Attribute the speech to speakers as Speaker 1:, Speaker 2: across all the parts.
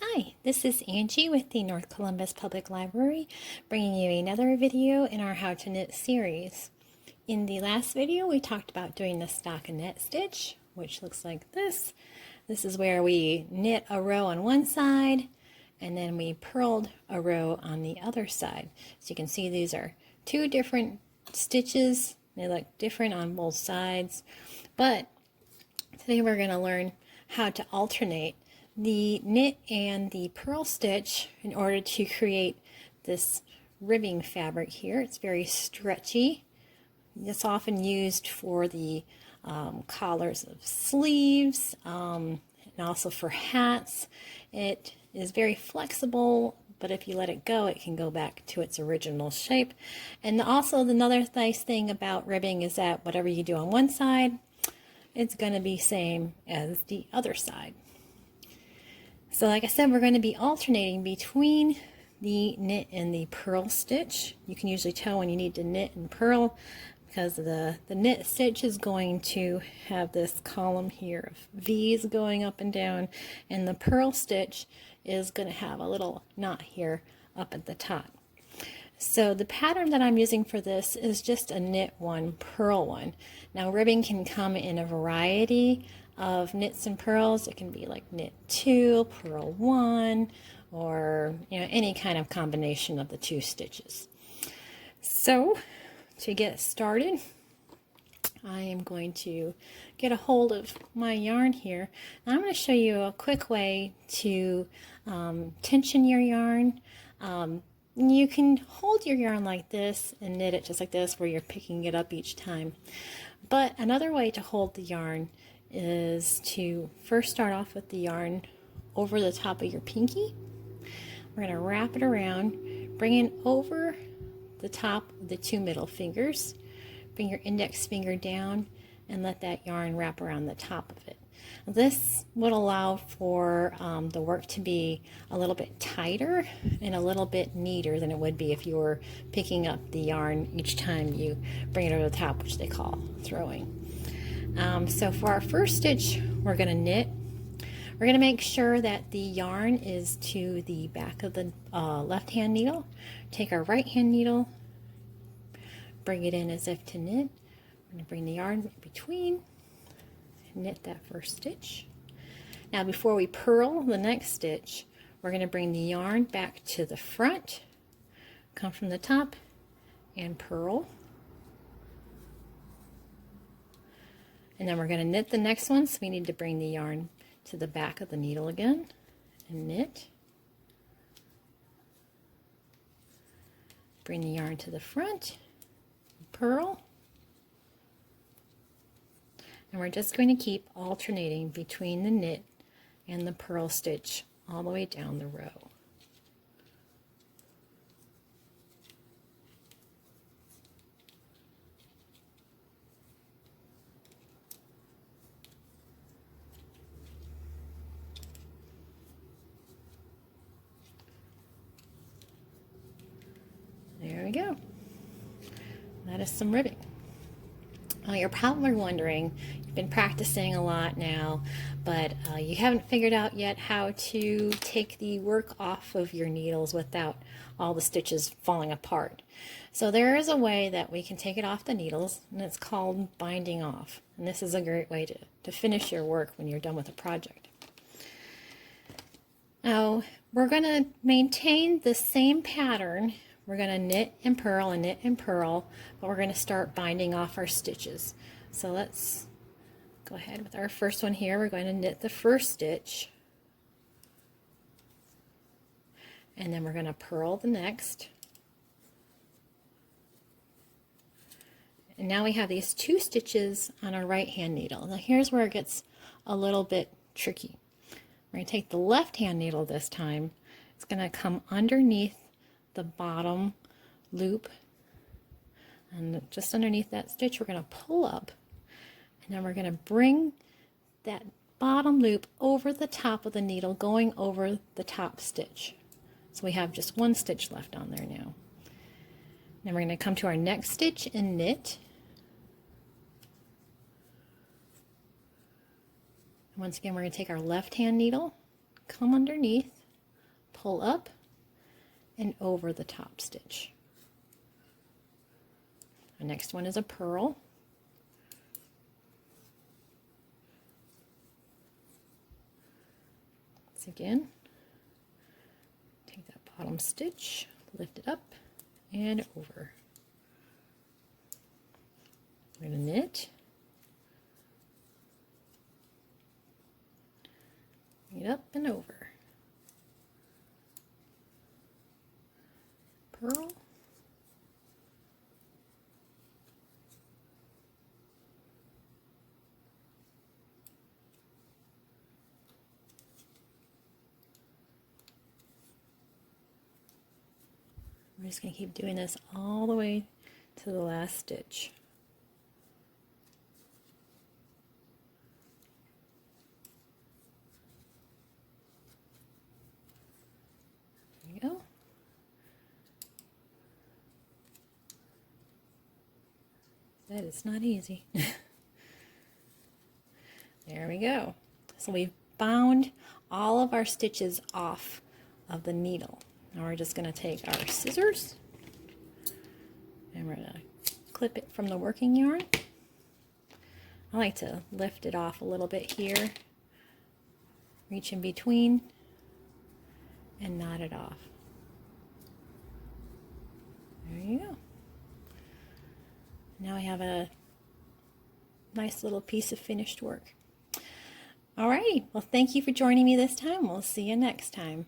Speaker 1: Hi, this is Angie with the North Columbus Public Library, bringing you another video in our How to Knit series. In the last video, we talked about doing the stockinette stitch, which looks like this. This is where we knit a row on one side, and then we purled a row on the other side. So you can see these are two different stitches. They look different on both sides, but today we're going to learn how to alternate the knit and the purl stitch in order to create this ribbing fabric here. It's very stretchy. It's often used for the collars of sleeves and also for hats. It is very flexible, but if you let it go, it can go back to its original shape. And also another nice thing about ribbing is that whatever you do on one side, it's going to be same as the other side. So like I said, we're going to be alternating between the knit and the purl stitch. You can usually tell when you need to knit and purl because the knit stitch is going to have this column here of V's going up and down, and the purl stitch is going to have a little knot here up at the top. So the pattern that I'm using for this is just a knit one, purl one. Now ribbing can come in a variety of knits and purls. It can be like knit 2, purl 1, or any kind of combination of the two stitches. So to get started, I am going to get a hold of my yarn here. And I'm going to show you a quick way to tension your yarn. You can hold your yarn like this and knit it just like this, where you're picking it up each time. But another way to hold the yarn is to first start off with the yarn over the top of your pinky. We're going to wrap it around, bring it over the top of the two middle fingers, bring your index finger down, and let that yarn wrap around the top of it. This would allow for the work to be a little bit tighter and a little bit neater than it would be if you were picking up the yarn each time you bring it over the top, which they call throwing. So for our first stitch, we're going to knit. We're going to make sure that the yarn is to the back of the left hand needle. Take our right hand needle, bring it in as if to knit. We're going to bring the yarn in between, knit that first stitch. Now before we purl the next stitch, we're going to bring the yarn back to the front, come from the top, and purl. And then we're going to knit the next one, so we need to bring the yarn to the back of the needle again and knit. Bring the yarn to the front, purl. And we're just going to keep alternating between the knit and the purl stitch all the way down the row. There we go. That is some ribbing. Well, you're probably wondering, you've been practicing a lot now, but you haven't figured out yet how to take the work off of your needles without all the stitches falling apart. So there is a way that we can take it off the needles, and it's called binding off. And this is a great way to finish your work when you're done with a project. Now, we're going to maintain the same pattern. We're going to knit and purl, but we're going to start binding off our stitches. So let's go ahead with our first one here. We're going to knit the first stitch, and then we're going to purl the next. And now we have these two stitches on our right hand needle. Now here's where it gets a little bit tricky. We're going to take the left hand needle this time. It's going to come underneath the bottom loop, and just underneath that stitch we're going to pull up, and then we're going to bring that bottom loop over the top of the needle, going over the top stitch. So we have just one stitch left on there now. Then we're going to come to our next stitch and knit. Once again, we're going to take our left hand needle, come underneath, pull up and over the top stitch. The next one is a purl. Once again, take that bottom stitch, lift it up and over. We're going to knit, bring it up and over, purl, we're just going to keep doing this all the way to the last stitch. There we go. That is not easy. There we go. So we've bound all of our stitches off of the needle. Now we're just going to take our scissors and we're going to clip it from the working yarn. I like to lift it off a little bit here, reach in between, and knot it off. There you go. Now I have a nice little piece of finished work. Alrighty, well thank you for joining me this time. We'll see you next time.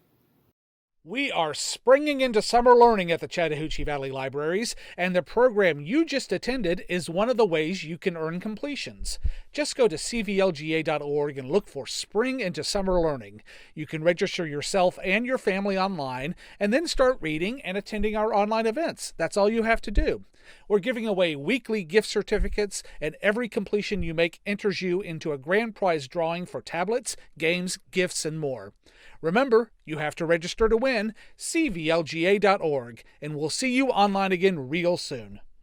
Speaker 2: We are springing into summer learning at the Chattahoochee Valley Libraries, and the program you just attended is one of the ways you can earn completions. Just go to cvlga.org and look for Spring into Summer Learning. You can register yourself and your family online, and then start reading and attending our online events. That's all you have to do. We're giving away weekly gift certificates, and every completion you make enters you into a grand prize drawing for tablets, games, gifts, and more. Remember, you have to register to win. cvlga.org, and we'll see you online again real soon.